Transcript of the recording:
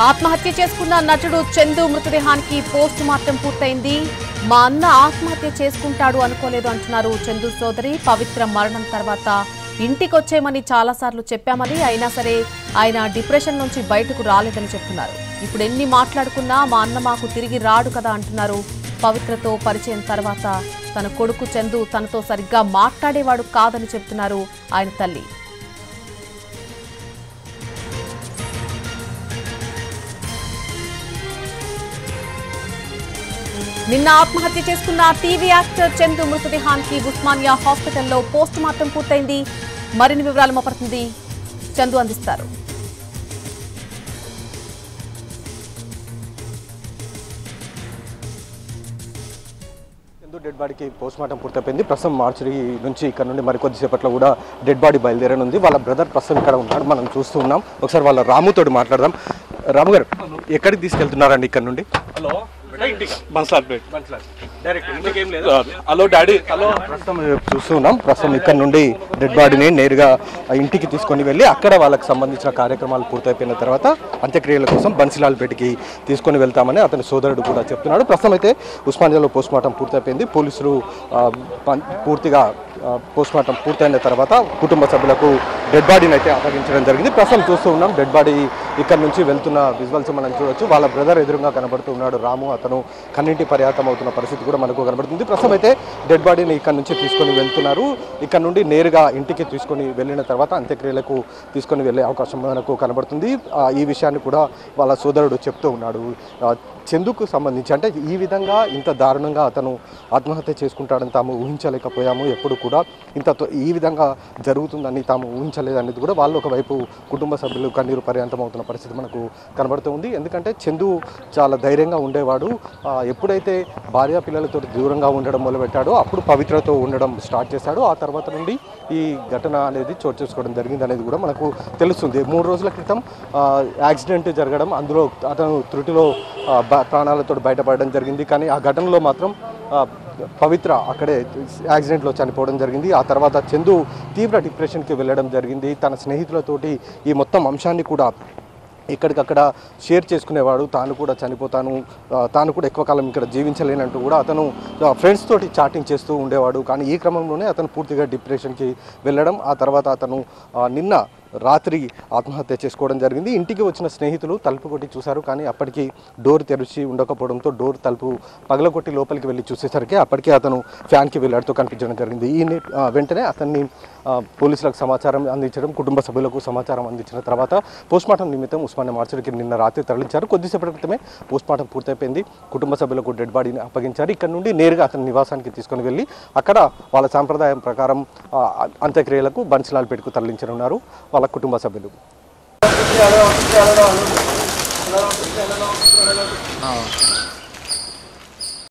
ఆత్మహత్య చేసుకున్న నటుడు చందు మృతదేహానికి పోస్ట్ మార్టం పూర్తయింది. మా అన్న ఆత్మహత్య చేసుకుంటాడు అనుకోలేదు అంటున్నారు చందు సోదరి. పవిత్ర మరణం తర్వాత ఇంటికొచ్చేమని చాలాసార్లు చెప్పామని, అయినా సరే ఆయన డిప్రెషన్ నుంచి బయటకు రాలేదని చెప్తున్నారు. ఇప్పుడు ఎన్ని మాట్లాడుకున్నా మా అన్న మాకు తిరిగి రాడు కదా అంటున్నారు. పవిత్రతో పరిచయం తర్వాత తన కొడుకు చందు తనతో సరిగ్గా మాట్లాడేవాడు కాదని చెప్తున్నారు ఆయన తల్లి. నిన్న ఆత్మహత్య చేసుకున్న టీవీ యాక్టర్ చందు మృతదేహానికి ఉస్మానియా హాస్పిటల్లో పోస్ట్ మార్టం పూర్తయింది. మరిన్ని వివరాలు మా ప్రతినిధి చందు అందిస్తారు. డెడ్ బాడీకి పోస్ట్ మార్టం పూర్తయిపోయింది. ప్రస్తుతం మార్చురీ నుంచి ఇక్కడ నుండి మరికొద్దిసేపట్లో కూడా డెడ్ బాడీ బయలుదేరనుంది. వాళ్ళ బ్రదర్ ప్రస్తుతం ఇక్కడ ఉన్నాడు, మనం చూస్తూ ఉన్నాం. ఒకసారి వాళ్ళ రాముతోటి మాట్లాడదాం. రాము గారు, ఎక్కడికి తీసుకెళ్తున్నారండి ఇక్కడ నుండి? Hello hello daddy. హలో, ప్రస్తుతం చూస్తూ ఉన్నాం. ప్రస్తుతం ఇక్కడ నుండి డెడ్ బాడీని నేరుగా ఇంటికి తీసుకొని వెళ్ళి అక్కడ వాళ్ళకి సంబంధించిన కార్యక్రమాలు పూర్తయిపోయిన తర్వాత అంత్యక్రియల కోసం బన్సిలాల్పేటకి తీసుకొని వెళ్తామని అతని సోదరుడు కూడా చెప్తున్నాడు. ప్రస్తుతం అయితే ఉస్మానియాలో పోస్ట్ మార్టం పూర్తయిపోయింది. పోలీసులు పూర్తిగా పోస్ట్ మార్టం పూర్తయిన తర్వాత కుటుంబ సభ్యులకు డెడ్ బాడీని అయితే అప్పగించడం జరిగింది. ప్రస్తుతం చూస్తూ ఉన్నాం డెడ్ బాడీ ఇక్కడ నుంచి వెళ్తున్న విజువల్స్ మనం చూడొచ్చు. వాళ్ళ బ్రదర్ ఎదురుగా కనబడుతూ ఉన్నాడు రాము. అతను కన్నింటి పర్యాతం అవుతున్న పరిస్థితి కూడా మనకు కనబడుతుంది. ప్రస్తుతం అయితే డెడ్ బాడీని ఇక్కడ నుంచి తీసుకొని వెళ్తున్నారు. ఇక్కడ నుండి నేరుగా ఇంటికి తీసుకొని వెళ్ళిన తర్వాత అంత్యక్రియలకు తీసుకొని వెళ్ళే అవకాశం మనకు కనబడుతుంది. ఈ విషయాన్ని కూడా వాళ్ళ సోదరుడు చెప్తూ ఉన్నాడు. చందుకు సంబంధించి అంటే ఈ విధంగా ఇంత దారుణంగా అతను ఆత్మహత్య చేసుకుంటాడని తాము ఊహించలేకపోయాము. ఎప్పుడు కూడా ఈ విధంగా జరుగుతుందని తాము ఊహించలేదనేది కూడా వాళ్ళు ఒకవైపు కుటుంబ సభ్యులు కన్నీరు పర్యంతం అవుతున్న పరిస్థితి మనకు కనబడుతుంది. ఎందుకంటే చందు చాలా ధైర్యంగా ఉండేవాడు. ఎప్పుడైతే భార్య పిల్లలతో దూరంగా ఉండడం మొదలుపెట్టాడో అప్పుడు పవిత్రతో ఉండడం స్టార్ట్ చేశాడు. ఆ తర్వాత నుండి ఈ ఘటన అనేది చోటు చేసుకోవడం జరిగింది అనేది కూడా మనకు తెలుస్తుంది. 3 రోజుల క్రితం యాక్సిడెంట్ జరగడం, అందులో అతను త్రుటిలో ప్రాణాలతో బయటపడడం జరిగింది. కానీ ఆ ఘటనలో మాత్రం పవిత్ర అక్కడే యాక్సిడెంట్లో చనిపోవడం జరిగింది. ఆ తర్వాత చందు తీవ్ర డిప్రెషన్కి వెళ్ళడం జరిగింది. తన స్నేహితులతోటి ఈ మొత్తం అంశాన్ని కూడా ఎక్కడికక్కడ షేర్ చేసుకునేవాడు. తాను కూడా చనిపోతాను, తాను కూడా ఎక్కువ కాలం ఇక్కడ జీవించలేనంటూ కూడా అతను ఫ్రెండ్స్ తోటి చాటింగ్ చేస్తూ ఉండేవాడు. కానీ ఈ క్రమంలోనే అతను పూర్తిగా డిప్రెషన్కి వెళ్ళడం, ఆ తర్వాత అతను నిన్న రాత్రి ఆత్మహత్య చేసుకోవడం జరిగింది. ఇంటికి వచ్చిన స్నేహితులు తలుపు కొట్టి చూశారు, కానీ అప్పటికి డోర్ తెరిచి ఉండకపోవడంతో డోర్ తలుపు పగలగొట్టి లోపలికి వెళ్ళి చూసేసరికి అప్పటికే అతను ఫ్యాన్కి వెళ్ళాడుతూ కనిపించడం జరిగింది. వెంటనే అతన్ని పోలీసులకు సమాచారం అందించడం, కుటుంబ సభ్యులకు సమాచారం అందించిన తర్వాత పోస్ట్మార్టం నిమిత్తం ఉస్మానియా మార్చురీకి నిన్న రాత్రి తరలించారు. కొద్దిసేపటి క్రితమే పోస్ట్మార్టం పూర్తయిపోయింది. కుటుంబ సభ్యులకు డెడ్ బాడీని అప్పగించారు. ఇక్కడ నుండి నేరుగా అతని నివాసానికి తీసుకొని వెళ్ళి అక్కడ వాళ్ళ సాంప్రదాయం ప్రకారం అంత్యక్రియలకు బన్సిలాల్పేటకు తరలించనున్నారు వాళ్ళ కుటుంబ సభ్యులు.